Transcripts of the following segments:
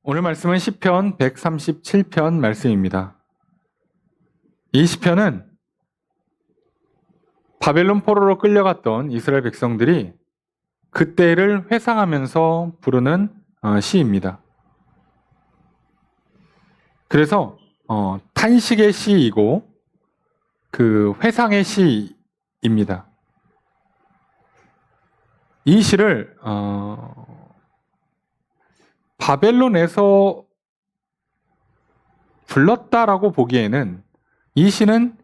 오늘 말씀은 시편 137편 말씀입니다. 이 시편은 바벨론 포로로 끌려갔던 이스라엘 백성들이 그때를 회상하면서 부르는 시입니다. 그래서 탄식의 시이고 그 회상의 시입니다. 이 시를 바벨론에서 불렀다라고 보기에는 이 시는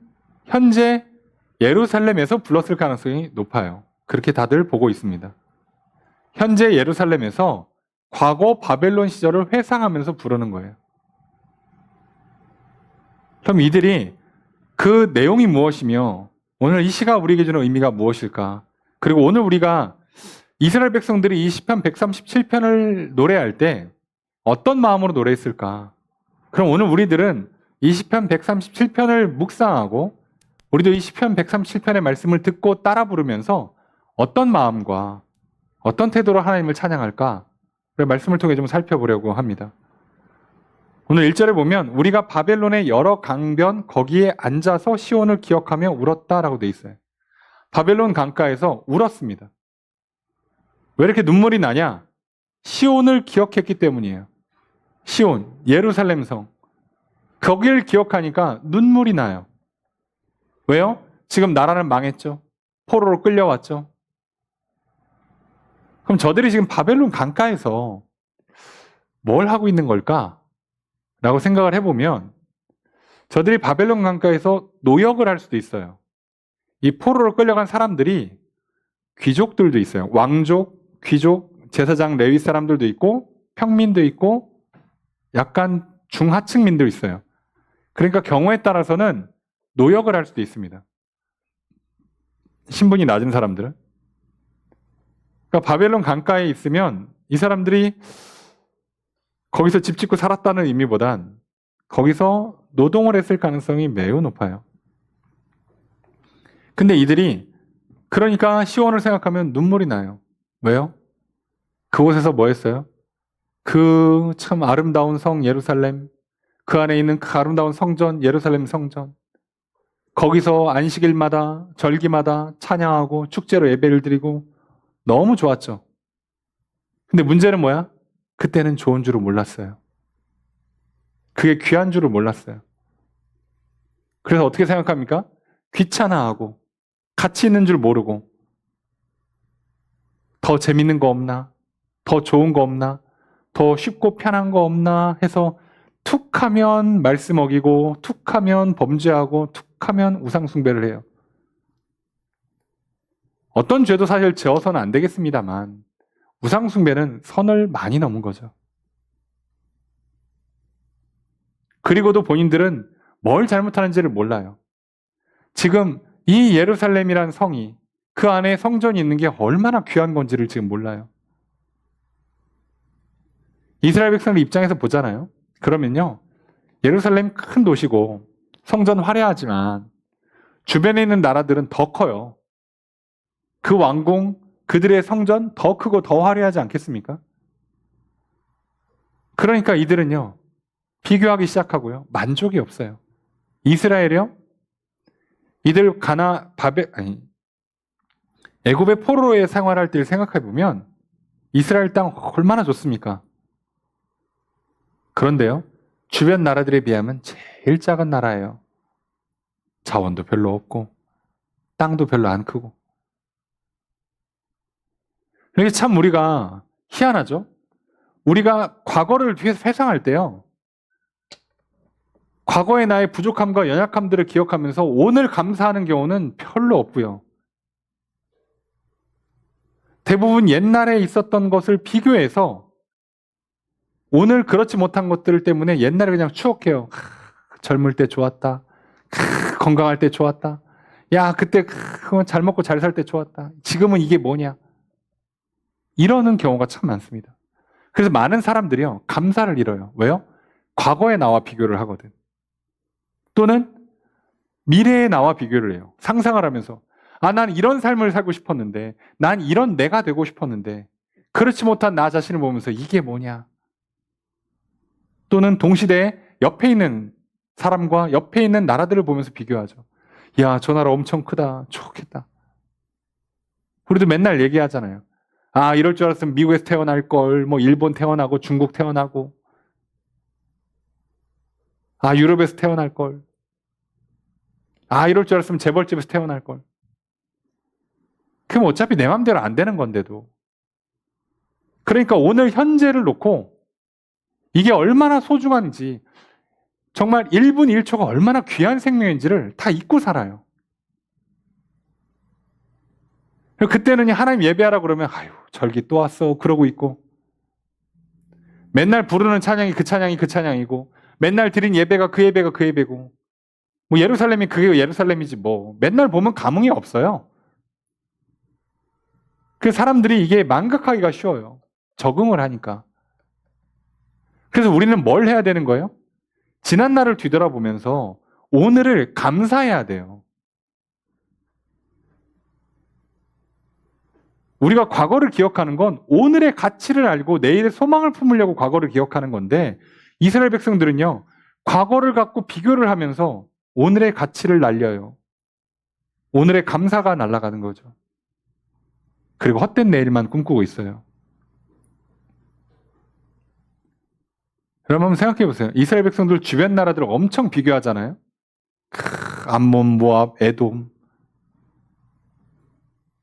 현재 예루살렘에서 불렀을 가능성이 높아요. 그렇게 다들 보고 있습니다. 현재 예루살렘에서 과거 바벨론 시절을 회상하면서 부르는 거예요. 그럼 이들이 그 내용이 무엇이며 오늘 이 시가 우리 기준으로 의미가 무엇일까? 그리고 오늘 우리가 이스라엘 백성들이 이 시편 137편을 노래할 때 어떤 마음으로 노래했을까? 그럼 오늘 우리들은 이 시편 137편을 묵상하고 우리도 이 시편 137편의 말씀을 듣고 따라 부르면서 어떤 마음과 어떤 태도로 하나님을 찬양할까? 말씀을 통해 좀 살펴보려고 합니다. 오늘 1절에 보면 우리가 바벨론의 여러 강변 거기에 앉아서 시온을 기억하며 울었다라고 되어 있어요. 바벨론 강가에서 울었습니다. 왜 이렇게 눈물이 나냐? 시온을 기억했기 때문이에요. 시온, 예루살렘 성. 거기를 기억하니까 눈물이 나요. 왜요? 지금 나라는 망했죠. 포로로 끌려왔죠. 그럼 저들이 지금 바벨론 강가에서 뭘 하고 있는 걸까? 라고 생각을 해보면 저들이 바벨론 강가에서 노역을 할 수도 있어요. 이 포로로 끌려간 사람들이 귀족들도 있어요. 왕족, 귀족, 제사장, 레위 사람들도 있고 평민도 있고 약간 중하층민도 있어요. 그러니까 경우에 따라서는 노역을 할 수도 있습니다. 신분이 낮은 사람들은. 그러니까 바벨론 강가에 있으면 이 사람들이 거기서 집 짓고 살았다는 의미보단 거기서 노동을 했을 가능성이 매우 높아요. 근데 이들이 그러니까 시온을 생각하면 눈물이 나요. 왜요? 그곳에서 뭐 했어요? 그 참 아름다운 성 예루살렘, 그 안에 있는 그 아름다운 성전 예루살렘 성전, 거기서 안식일마다 절기마다 찬양하고 축제로 예배를 드리고 너무 좋았죠. 근데 문제는 뭐야? 그때는 좋은 줄을 몰랐어요. 그게 귀한 줄을 몰랐어요. 그래서 어떻게 생각합니까? 귀찮아하고 가치 있는 줄 모르고 더 재밌는 거 없나? 더 좋은 거 없나? 더 쉽고 편한 거 없나? 해서 툭 하면 말씀 어기고 툭 하면 범죄하고 툭 하면 우상 숭배를 해요. 어떤 죄도 사실 지어서는 안 되겠습니다만 우상 숭배는 선을 많이 넘은 거죠. 그리고도 본인들은 뭘 잘못하는지를 몰라요. 지금 이 예루살렘이란 성이 그 안에 성전이 있는 게 얼마나 귀한 건지를 지금 몰라요. 이스라엘 백성들 입장에서 보잖아요. 그러면요. 예루살렘 큰 도시고 성전 화려하지만 주변에 있는 나라들은 더 커요. 그 왕궁, 그들의 성전 더 크고 더 화려하지 않겠습니까? 그러니까 이들은요. 비교하기 시작하고요. 만족이 없어요. 이스라엘이요. 이들 애굽의 포로에 생활할 때를 생각해 보면 이스라엘 땅 얼마나 좋습니까? 그런데요. 주변 나라들에 비하면 제일 작은 나라예요. 자원도 별로 없고 땅도 별로 안 크고. 그러니까 참 우리가 희한하죠? 우리가 과거를 뒤에서 회상할 때요. 과거의 나의 부족함과 연약함들을 기억하면서 오늘 감사하는 경우는 별로 없고요. 대부분 옛날에 있었던 것을 비교해서 오늘 그렇지 못한 것들 때문에 옛날에 그냥 추억해요. 젊을 때 좋았다. 건강할 때 좋았다. 야, 그때 잘 먹고 잘 살 때 좋았다. 지금은 이게 뭐냐. 이러는 경우가 참 많습니다. 그래서 많은 사람들이요. 감사를 잃어요. 왜요? 과거의 나와 비교를 하거든. 또는 미래의 나와 비교를 해요. 상상을 하면서 난 이런 삶을 살고 싶었는데 난 이런 내가 되고 싶었는데 그렇지 못한 나 자신을 보면서 이게 뭐냐. 또는 동시대에 옆에 있는 사람과 옆에 있는 나라들을 보면서 비교하죠. 야, 저 나라 엄청 크다. 좋겠다. 우리도 맨날 얘기하잖아요. 아, 이럴 줄 알았으면 미국에서 태어날 걸, 뭐 일본 태어나고 중국 태어나고, 아, 유럽에서 태어날 걸, 아, 이럴 줄 알았으면 재벌집에서 태어날 걸. 그럼 어차피 내 맘대로 안 되는 건데도. 그러니까 오늘 현재를 놓고 이게 얼마나 소중한지, 정말 1분 1초가 얼마나 귀한 생명인지를 다 잊고 살아요. 그때는 하나님 예배하라 그러면 아유, 절기 또 왔어 그러고 있고, 맨날 부르는 찬양이 그 찬양이 그 찬양이고, 맨날 드린 예배가 그 예배가 그 예배고, 뭐 예루살렘이 그게 예루살렘이지 뭐. 맨날 보면 감흥이 없어요. 그 사람들이 이게 망각하기가 쉬워요. 적응을 하니까. 그래서 우리는 뭘 해야 되는 거예요? 지난 날을 뒤돌아보면서 오늘을 감사해야 돼요. 우리가 과거를 기억하는 건 오늘의 가치를 알고 내일의 소망을 품으려고 과거를 기억하는 건데, 이스라엘 백성들은요, 과거를 갖고 비교를 하면서 오늘의 가치를 날려요. 오늘의 감사가 날아가는 거죠. 그리고 헛된 내일만 꿈꾸고 있어요. 여러분 한번 생각해 보세요. 이스라엘 백성들 주변 나라들 엄청 비교하잖아요. 암몬, 모압, 에돔,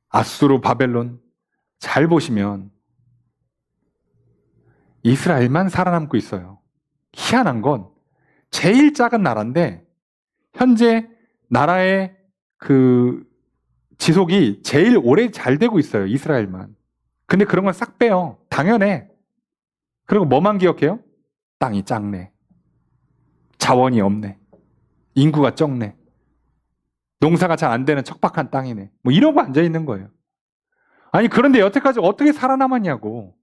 아수르, 바벨론. 잘 보시면 이스라엘만 살아남고 있어요. 희한한 건 제일 작은 나라인데 현재 나라의 그 지속이 제일 오래 잘 되고 있어요. 이스라엘만. 근데 그런 건 싹 빼요. 당연해. 그리고 뭐만 기억해요? 땅이 작네. 자원이 없네. 인구가 적네. 농사가 잘 안 되는 척박한 땅이네. 뭐 이러고 앉아 있는 거예요. 아니, 그런데 여태까지 어떻게 살아남았냐고.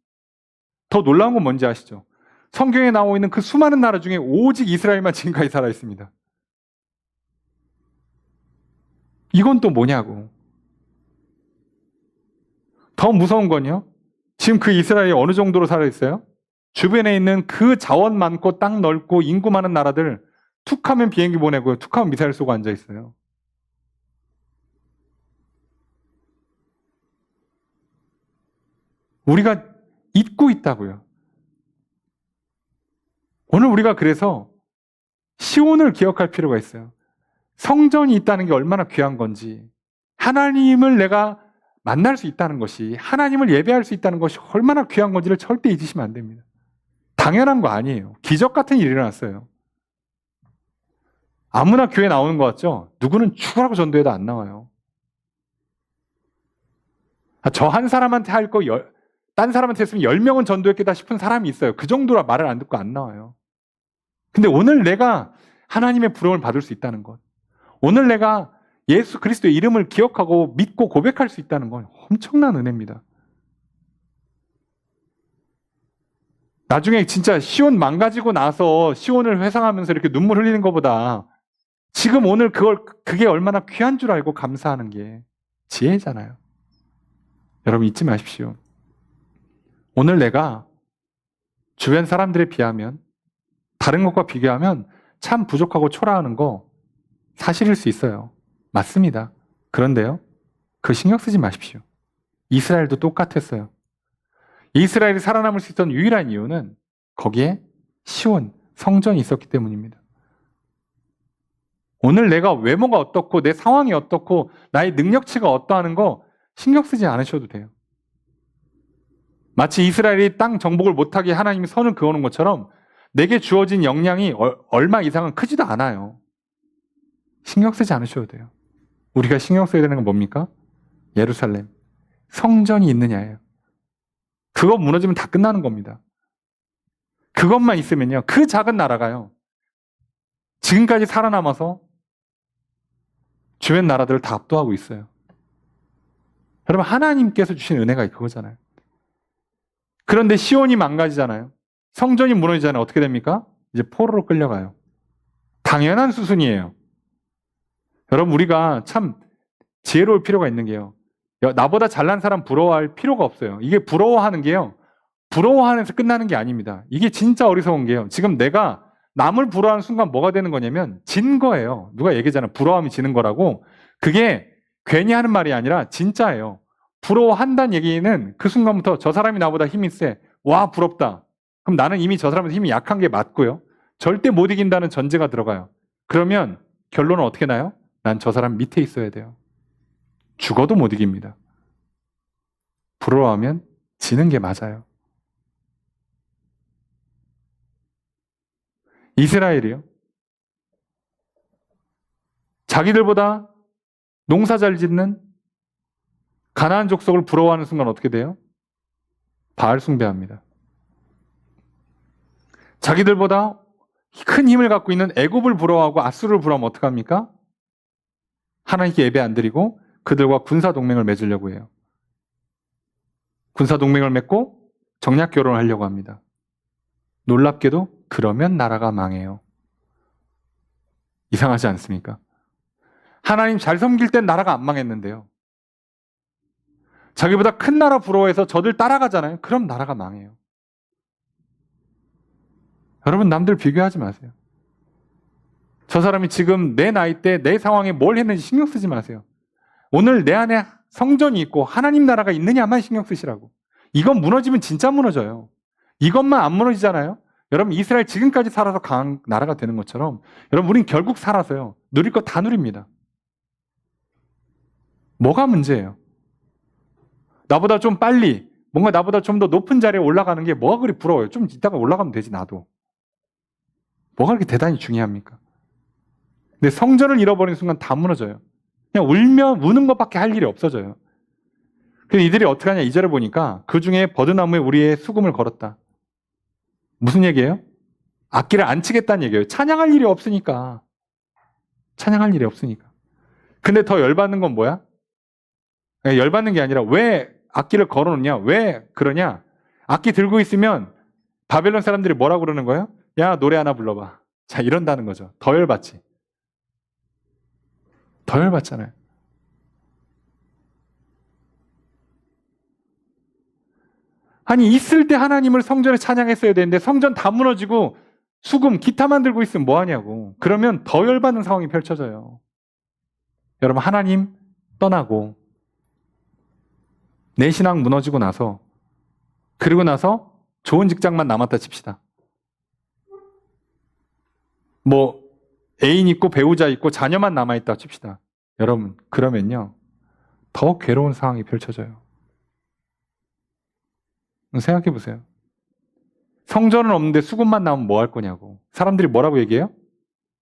더 놀라운 건 뭔지 아시죠? 성경에 나오고 있는 그 수많은 나라 중에 오직 이스라엘만 지금까지 살아있습니다. 이건 또 뭐냐고. 더 무서운 건요, 지금 그 이스라엘이 어느 정도로 살아있어요? 주변에 있는 그 자원 많고 땅 넓고 인구 많은 나라들 툭하면 비행기 보내고요, 툭하면 미사일 쏘고 앉아있어요. 우리가 잊고 있다고요. 오늘 우리가 그래서 시온을 기억할 필요가 있어요. 성전이 있다는 게 얼마나 귀한 건지, 하나님을 내가 만날 수 있다는 것이, 하나님을 예배할 수 있다는 것이 얼마나 귀한 건지를 절대 잊으시면 안 됩니다. 당연한 거 아니에요. 기적 같은 일이 일어났어요. 아무나 교회 나오는 것 같죠? 누구는 죽으라고 전도해도 안 나와요. 저 한 사람한테 할 거 딴 사람한테 했으면 10명은 전도했겠다 싶은 사람이 있어요. 그 정도라 말을 안 듣고 안 나와요. 근데 오늘 내가 하나님의 부름을 받을 수 있다는 것, 오늘 내가 예수 그리스도의 이름을 기억하고 믿고 고백할 수 있다는 건 엄청난 은혜입니다. 나중에 진짜 시온 망가지고 나서 시온을 회상하면서 이렇게 눈물 흘리는 것보다 지금 오늘 그게 얼마나 귀한 줄 알고 감사하는 게 지혜잖아요. 여러분 잊지 마십시오. 오늘 내가 주변 사람들에 비하면, 다른 것과 비교하면 참 부족하고 초라하는 거 사실일 수 있어요. 맞습니다. 그런데요, 그 신경 쓰지 마십시오. 이스라엘도 똑같았어요. 이스라엘이 살아남을 수 있던 유일한 이유는 거기에 시온, 성전이 있었기 때문입니다. 오늘 내가 외모가 어떻고 내 상황이 어떻고 나의 능력치가 어떠하는 거 신경 쓰지 않으셔도 돼요. 마치 이스라엘이 땅 정복을 못하게 하나님이 선을 그어놓은 것처럼 내게 주어진 역량이 얼마 이상은 크지도 않아요. 신경 쓰지 않으셔도 돼요. 우리가 신경 써야 되는 건 뭡니까? 예루살렘, 성전이 있느냐예요. 그거 무너지면 다 끝나는 겁니다. 그것만 있으면요, 그 작은 나라가요, 지금까지 살아남아서 주변 나라들을 다 압도하고 있어요. 여러분, 하나님께서 주신 은혜가 그거잖아요. 그런데 시온이 망가지잖아요. 성전이 무너지잖아요. 어떻게 됩니까? 이제 포로로 끌려가요. 당연한 수순이에요. 여러분, 우리가 참 지혜로울 필요가 있는 게요, 나보다 잘난 사람 부러워할 필요가 없어요. 이게 부러워하는 게요, 부러워하면서 끝나는 게 아닙니다. 이게 진짜 어리석은 게요. 지금 내가 남을 부러워하는 순간 뭐가 되는 거냐면 진 거예요. 누가 얘기하잖아요. 부러워함이 지는 거라고. 그게 괜히 하는 말이 아니라 진짜예요. 부러워한다는 얘기는 그 순간부터 저 사람이 나보다 힘이 세. 와, 부럽다. 그럼 나는 이미 저 사람한테 힘이 약한 게 맞고요. 절대 못 이긴다는 전제가 들어가요. 그러면 결론은 어떻게 나요? 난 저 사람 밑에 있어야 돼요. 죽어도 못 이깁니다. 부러워하면 지는 게 맞아요. 이스라엘이요. 자기들보다 농사 잘 짓는 가나안 족속을 부러워하는 순간 어떻게 돼요? 바알 숭배합니다. 자기들보다 큰 힘을 갖고 있는 애굽을 부러워하고 아수르를 부러워하면 어떡합니까? 하나님께 예배 안 드리고 그들과 군사 동맹을 맺으려고 해요. 군사 동맹을 맺고 정략 결혼을 하려고 합니다. 놀랍게도 그러면 나라가 망해요. 이상하지 않습니까? 하나님 잘 섬길 땐 나라가 안 망했는데요. 자기보다 큰 나라 부러워해서 저들 따라가잖아요. 그럼 나라가 망해요. 여러분 남들 비교하지 마세요. 저 사람이 지금 내 나이 때 내 상황에 뭘 했는지 신경 쓰지 마세요. 오늘 내 안에 성전이 있고 하나님 나라가 있느냐만 신경 쓰시라고. 이건 무너지면 진짜 무너져요. 이것만 안 무너지잖아요. 여러분 이스라엘 지금까지 살아서 강한 나라가 되는 것처럼 여러분 우린 결국 살아서요. 누릴 거 다 누립니다. 뭐가 문제예요? 나보다 좀 빨리 뭔가 나보다 좀 더 높은 자리에 올라가는 게 뭐가 그리 부러워요. 좀 이따가 올라가면 되지 나도. 뭐가 그렇게 대단히 중요합니까? 근데 성전을 잃어버리는 순간 다 무너져요. 그냥 우는 것밖에 할 일이 없어져요. 그래서 이들이 어떻게 하냐 2절에 보니까 그 중에 버드나무에 우리의 수금을 걸었다. 무슨 얘기예요? 악기를 안 치겠다는 얘기예요. 찬양할 일이 없으니까. 찬양할 일이 없으니까. 근데 더 열받는 건 뭐야? 열받는 게 아니라 왜 악기를 걸어놓냐? 왜 그러냐? 악기 들고 있으면 바벨론 사람들이 뭐라고 그러는 거예요? 야 노래 하나 불러봐. 자 이런다는 거죠. 더 열받지. 더 열받잖아요. 아니 있을 때 하나님을 성전에 찬양했어야 되는데 성전 다 무너지고 수금, 기타만 들고 있으면 뭐하냐고. 그러면 더 열받는 상황이 펼쳐져요. 여러분 하나님 떠나고 내 신앙 무너지고 나서 그리고 나서 좋은 직장만 남았다 칩시다. 뭐 애인 있고 배우자 있고 자녀만 남아있다 칩시다. 여러분 그러면요 더 괴로운 상황이 펼쳐져요. 생각해 보세요. 성전은 없는데 수금만 나오면 뭐 할 거냐고. 사람들이 뭐라고 얘기해요?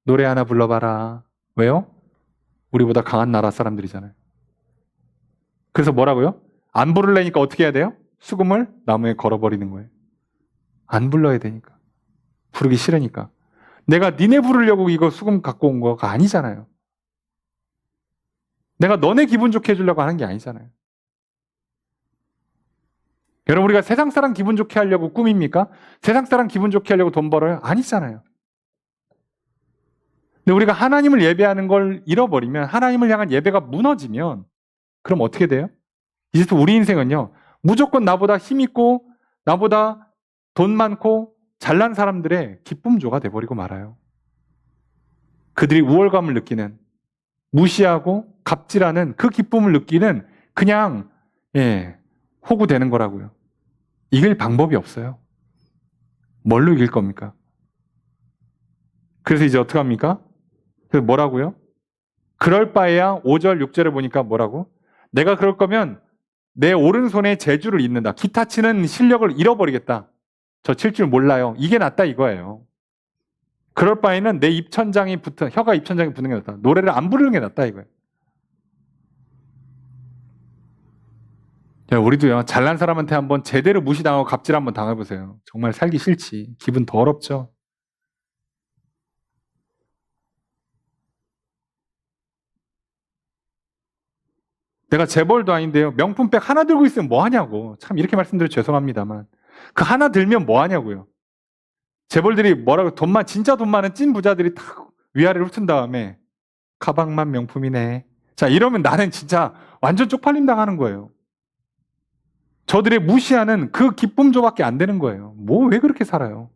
노래 하나 불러봐라. 왜요? 우리보다 강한 나라 사람들이잖아요. 그래서 뭐라고요? 안 부르려니까 어떻게 해야 돼요? 수금을 나무에 걸어버리는 거예요. 안 불러야 되니까. 부르기 싫으니까. 내가 니네 부르려고 이거 수금 갖고 온 거가 아니잖아요. 내가 너네 기분 좋게 해주려고 하는 게 아니잖아요. 여러분 우리가 세상 사람 기분 좋게 하려고 꾸밉니까? 세상 사람 기분 좋게 하려고 돈 벌어요? 아니잖아요. 근데 우리가 하나님을 예배하는 걸 잃어버리면 하나님을 향한 예배가 무너지면 그럼 어떻게 돼요? 이제부터 우리 인생은요 무조건 나보다 힘있고 나보다 돈 많고 잘난 사람들의 기쁨조가 돼버리고 말아요. 그들이 우월감을 느끼는 무시하고 갑질하는 그 기쁨을 느끼는 그냥 호구되는 거라고요. 이길 방법이 없어요. 뭘로 이길 겁니까? 그래서 이제 어떻게 합니까? 그래서 뭐라고요? 그럴 바에야 5절 6절에 보니까 뭐라고? 내가 그럴 거면 내 오른손에 재주를 잇는다. 기타 치는 실력을 잃어버리겠다. 저 칠 줄 몰라요. 이게 낫다 이거예요. 그럴 바에는 내 입천장이 혀가 입천장에 붙는 게 낫다. 노래를 안 부르는 게 낫다 이거예요. 우리도요 잘난 사람한테 한번 제대로 무시당하고 갑질 한번 당해보세요. 정말 살기 싫지. 기분 더럽죠. 내가 재벌도 아닌데요 명품백 하나 들고 있으면 뭐하냐고. 참 이렇게 말씀드려 죄송합니다만 그 하나 들면 뭐하냐고요. 재벌들이 뭐라고 진짜 돈 많은 찐 부자들이 탁 위아래로 훑은 다음에 가방만 명품이네. 자 이러면 나는 진짜 완전 쪽팔림 당하는 거예요. 저들의 무시하는 그 기쁨조밖에 안 되는 거예요. 뭐 왜 그렇게 살아요?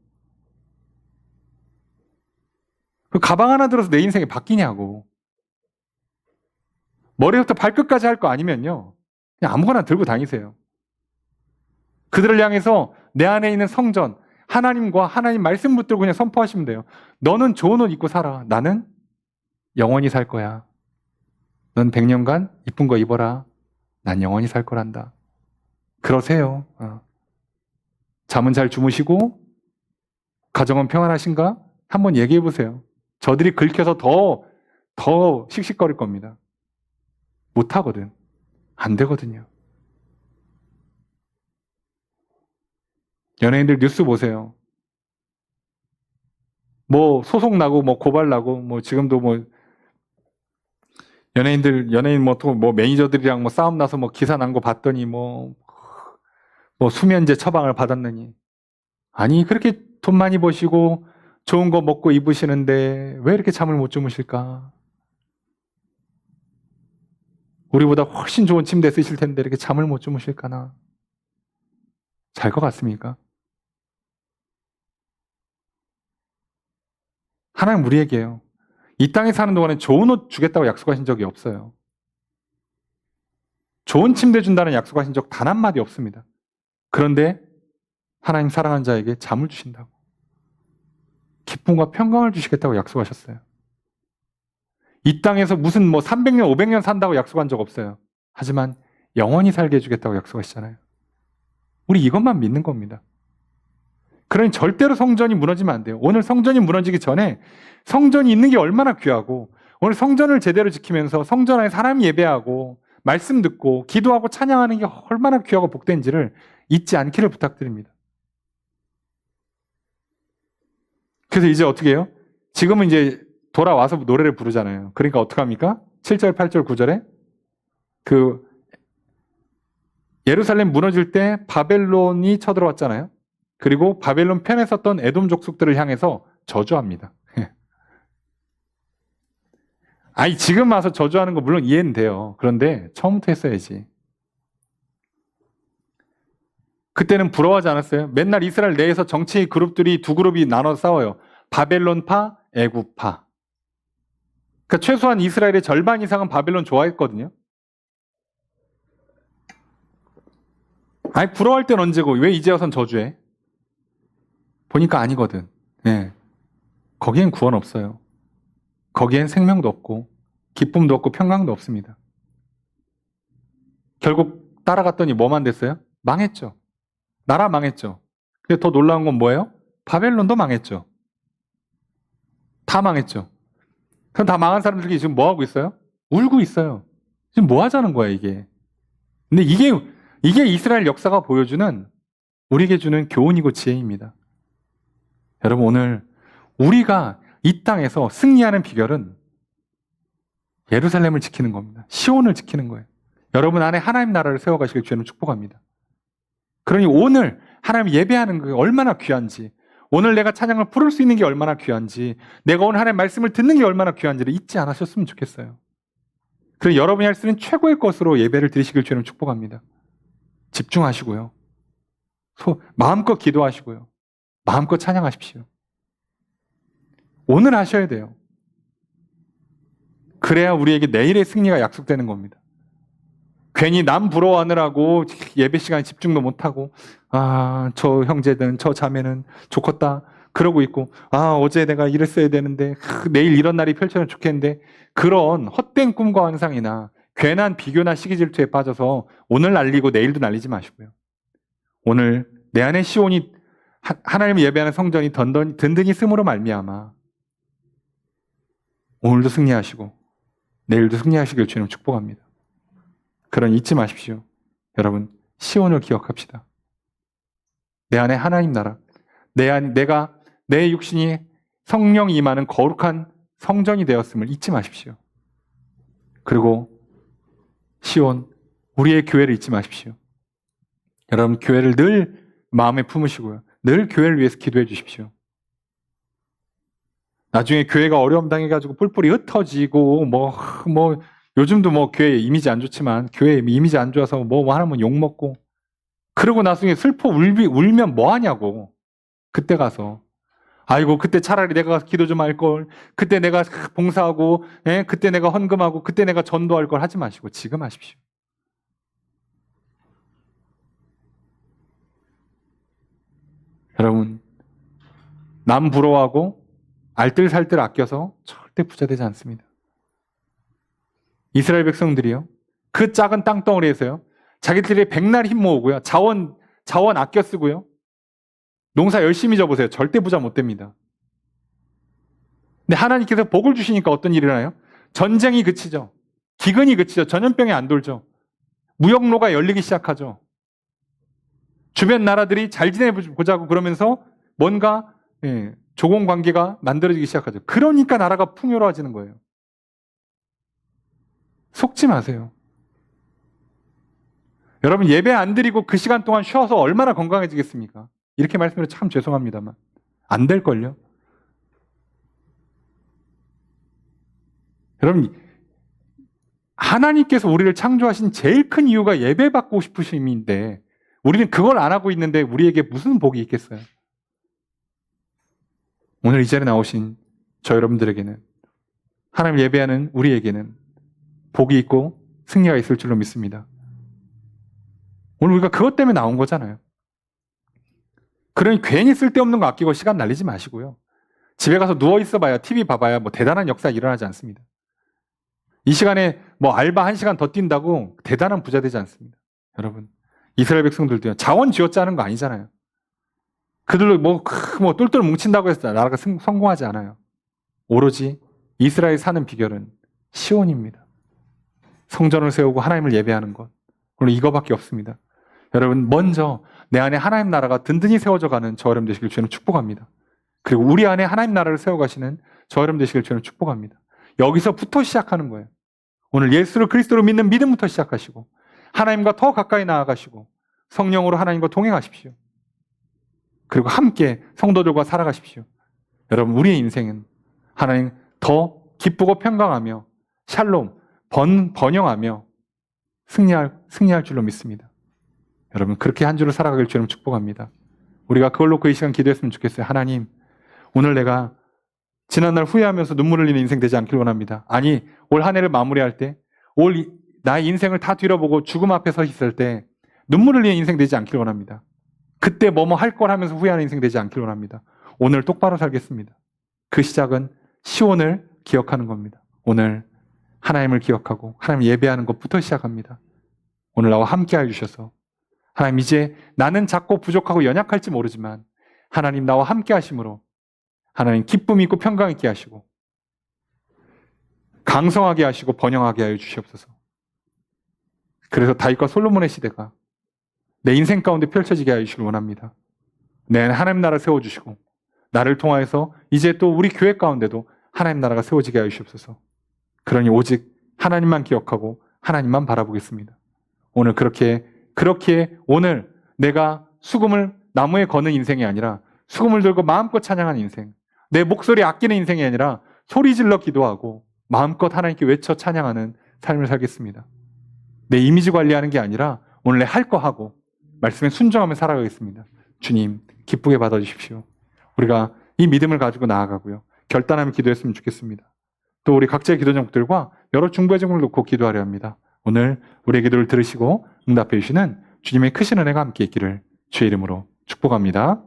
그 가방 하나 들어서 내 인생이 바뀌냐고. 머리부터 발끝까지 할 거 아니면요, 그냥 아무거나 들고 다니세요. 그들을 향해서 내 안에 있는 성전, 하나님과 하나님 말씀 붙들고 그냥 선포하시면 돼요. 너는 좋은 옷 입고 살아. 나는 영원히 살 거야. 넌 100년간 이쁜 거 입어라. 난 영원히 살 거란다. 그러세요. 잠은 잘 주무시고 가정은 평안하신가? 한번 얘기해 보세요. 저들이 긁혀서 더 씩씩거릴 겁니다. 못하거든. 안 되거든요. 연예인들 뉴스 보세요. 뭐 소송 나고 뭐 고발 나고 뭐 지금도 뭐 연예인 뭐 또 뭐 매니저들이랑 뭐 싸움 나서 뭐 기사 난 거 봤더니 뭐 수면제 처방을 받았느니. 아니 그렇게 돈 많이 버시고 좋은 거 먹고 입으시는데 왜 이렇게 잠을 못 주무실까? 우리보다 훨씬 좋은 침대 쓰실 텐데 이렇게 잠을 못 주무실까나? 잘 것 같습니까? 하나님 우리에게요, 이 땅에 사는 동안에 좋은 옷 주겠다고 약속하신 적이 없어요. 좋은 침대 준다는 약속하신 적 단 한마디 없습니다. 그런데 하나님 사랑하는 자에게 잠을 주신다고, 기쁨과 평강을 주시겠다고 약속하셨어요. 이 땅에서 무슨 뭐 300년, 500년 산다고 약속한 적 없어요. 하지만 영원히 살게 해주겠다고 약속하시잖아요. 우리 이것만 믿는 겁니다. 그러니 절대로 성전이 무너지면 안 돼요. 오늘 성전이 무너지기 전에 성전이 있는 게 얼마나 귀하고, 오늘 성전을 제대로 지키면서 성전 안에 사람 예배하고 말씀 듣고 기도하고 찬양하는 게 얼마나 귀하고 복된지를 잊지 않기를 부탁드립니다. 그래서 이제 어떻게 해요? 지금은 이제 돌아와서 노래를 부르잖아요. 그러니까 어떡합니까? 7절, 8절, 9절에 그 예루살렘 무너질 때 바벨론이 쳐들어왔잖아요. 그리고 바벨론 편에 섰던 에돔 족속들을 향해서 저주합니다. 아니 지금 와서 저주하는 거 물론 이해는 돼요. 그런데 처음부터 했어야지. 그때는 부러워하지 않았어요? 맨날 이스라엘 내에서 정치 그룹들이 두 그룹이 나눠 싸워요. 바벨론파, 애굽파. 그러니까 최소한 이스라엘의 절반 이상은 바벨론 좋아했거든요. 아니 부러워할 땐 언제고 왜 이제 와선 저주해? 보니까 아니거든. 네. 거기엔 구원 없어요. 거기엔 생명도 없고 기쁨도 없고 평강도 없습니다. 결국 따라갔더니 뭐만 됐어요? 망했죠. 나라 망했죠. 근데 더 놀라운 건 뭐예요? 바벨론도 망했죠. 다 망했죠. 그럼 다 망한 사람들이 지금 뭐 하고 있어요? 울고 있어요. 지금 뭐 하자는 거야 이게. 근데 이게 이스라엘 역사가 보여주는, 우리에게 주는 교훈이고 지혜입니다. 여러분 오늘 우리가 이 땅에서 승리하는 비결은 예루살렘을 지키는 겁니다. 시온을 지키는 거예요. 여러분 안에 하나님 나라를 세워가시길 주님 축복합니다. 그러니 오늘 하나님 예배하는 게 얼마나 귀한지, 오늘 내가 찬양을 부를 수 있는 게 얼마나 귀한지, 내가 오늘 하나님의 말씀을 듣는 게 얼마나 귀한지를 잊지 않으셨으면 좋겠어요. 그래서 여러분이 할 수 있는 최고의 것으로 예배를 드리시길 주님 축복합니다. 집중하시고요. 마음껏 기도하시고요. 마음껏 찬양하십시오. 오늘 하셔야 돼요. 그래야 우리에게 내일의 승리가 약속되는 겁니다. 괜히 남 부러워하느라고 예배 시간에 집중도 못하고, 저 형제는 저 자매는 좋겠다 그러고 있고, 어제 내가 이랬어야 되는데 내일 이런 날이 펼쳐면 좋겠는데, 그런 헛된 꿈과 환상이나 괜한 비교나 시기 질투에 빠져서 오늘 날리고 내일도 날리지 마시고요. 오늘 내 안에 시온이, 하나님을 예배하는 성전이 든든히 씀으로 말미암아 오늘도 승리하시고 내일도 승리하시길 주님 축복합니다. 그러니 잊지 마십시오. 여러분 시온을 기억합시다. 내 안에 하나님 나라, 내 육신이 성령이 임하는 거룩한 성전이 되었음을 잊지 마십시오. 그리고 시온, 우리의 교회를 잊지 마십시오. 여러분 교회를 늘 마음에 품으시고요. 늘 교회를 위해서 기도해 주십시오. 나중에 교회가 어려움 당해가지고 뿔뿔이 흩어지고 요즘도 교회 이미지 안 좋지만 교회 이미지 안 좋아서 하나면 욕먹고, 그러고 나중에 슬퍼 울면 뭐 하냐고. 그때 가서. 아이고, 그때 차라리 내가 가서 기도 좀 할 걸. 그때 내가 봉사하고, 그때 내가 헌금하고, 그때 내가 전도할 걸 하지 마시고 지금 하십시오. 여러분, 남 부러워하고 알뜰살뜰 아껴서 절대 부자 되지 않습니다. 이스라엘 백성들이요. 그 작은 땅덩어리에서요. 자기들이 백날 힘 모으고요. 자원 아껴 쓰고요. 농사 열심히 져보세요. 절대 부자 못 됩니다. 근데 하나님께서 복을 주시니까 어떤 일이 일어나요? 전쟁이 그치죠. 기근이 그치죠. 전염병이 안 돌죠. 무역로가 열리기 시작하죠. 주변 나라들이 잘 지내보자고 그러면서 뭔가 조공 관계가 만들어지기 시작하죠. 그러니까 나라가 풍요로워지는 거예요. 속지 마세요. 여러분 예배 안 드리고 그 시간 동안 쉬어서 얼마나 건강해지겠습니까? 이렇게 말씀드려 참 죄송합니다만 안 될걸요. 여러분 하나님께서 우리를 창조하신 제일 큰 이유가 예배받고 싶으심인데 우리는 그걸 안 하고 있는데 우리에게 무슨 복이 있겠어요? 오늘 이 자리에 나오신 저 여러분들에게는 하나님 예배하는 우리에게는 복이 있고 승리가 있을 줄로 믿습니다. 오늘 우리가 그것 때문에 나온 거잖아요. 그러니 괜히 쓸데없는 거 아끼고 시간 날리지 마시고요. 집에 가서 누워 있어봐야 TV 봐봐야 뭐 대단한 역사 일어나지 않습니다. 이 시간에 뭐 알바 1시간 더 뛴다고 대단한 부자 되지 않습니다. 여러분 이스라엘 백성들도요. 자원 쥐어짜는 거 아니잖아요. 그들로 뭐 똘똘 뭉친다고 해서 나라가 성공하지 않아요. 오로지 이스라엘 사는 비결은 시온입니다. 성전을 세우고 하나님을 예배하는 것. 오늘 이거밖에 없습니다. 여러분 먼저 내 안에 하나님 나라가 든든히 세워져가는 저 여러분 되시길 주님 축복합니다. 그리고 우리 안에 하나님 나라를 세워가시는 저 여러분 되시길 주님 축복합니다. 여기서부터 시작하는 거예요. 오늘 예수를 그리스도로 믿는 믿음부터 시작하시고 하나님과 더 가까이 나아가시고 성령으로 하나님과 동행하십시오. 그리고 함께 성도들과 살아가십시오. 여러분 우리의 인생은 하나님 더 기쁘고 평강하며 샬롬, 번영하며 승리할 줄로 믿습니다. 여러분 그렇게 한 주를 살아가길 주님 축복합니다. 우리가 그걸 놓고 이 시간 기도했으면 좋겠어요. 하나님 오늘 내가 지난날 후회하면서 눈물 흘리는 인생 되지 않길 원합니다. 아니 올 한 해를 마무리할 때 나의 인생을 다 뒤려보고 죽음 앞에 서 있을 때 눈물 흘리는 인생 되지 않길 원합니다. 그때 뭐뭐 할 걸 하면서 후회하는 인생 되지 않길 원합니다. 오늘 똑바로 살겠습니다. 그 시작은 시온을 기억하는 겁니다. 오늘 하나님을 기억하고 하나님 예배하는 것부터 시작합니다. 오늘 나와 함께 해주셔서 하나님 이제 나는 작고 부족하고 연약할지 모르지만 하나님 나와 함께 하심으로 하나님 기쁨 있고 평강 있게 하시고 강성하게 하시고 번영하게 하여 주시옵소서. 그래서 다윗과 솔로몬의 시대가 내 인생 가운데 펼쳐지게 하여 주시길 원합니다. 내 안에 하나님 나라 세워주시고 나를 통하여서 이제 또 우리 교회 가운데도 하나님 나라가 세워지게 하여 주시옵소서. 그러니 오직 하나님만 기억하고 하나님만 바라보겠습니다. 오늘 그렇게 오늘 내가 수금을 나무에 거는 인생이 아니라 수금을 들고 마음껏 찬양하는 인생, 내 목소리 아끼는 인생이 아니라 소리 질러 기도하고 마음껏 하나님께 외쳐 찬양하는 삶을 살겠습니다. 내 이미지 관리하는 게 아니라 오늘 내 할 거 하고 말씀에 순종하며 살아가겠습니다. 주님 기쁘게 받아주십시오. 우리가 이 믿음을 가지고 나아가고요. 결단하며 기도했으면 좋겠습니다. 또 우리 각자의 기도 제목들과 여러 중보의 제목을 놓고 기도하려 합니다. 오늘 우리의 기도를 들으시고 응답해 주시는 주님의 크신 은혜가 함께 있기를 주의 이름으로 축복합니다.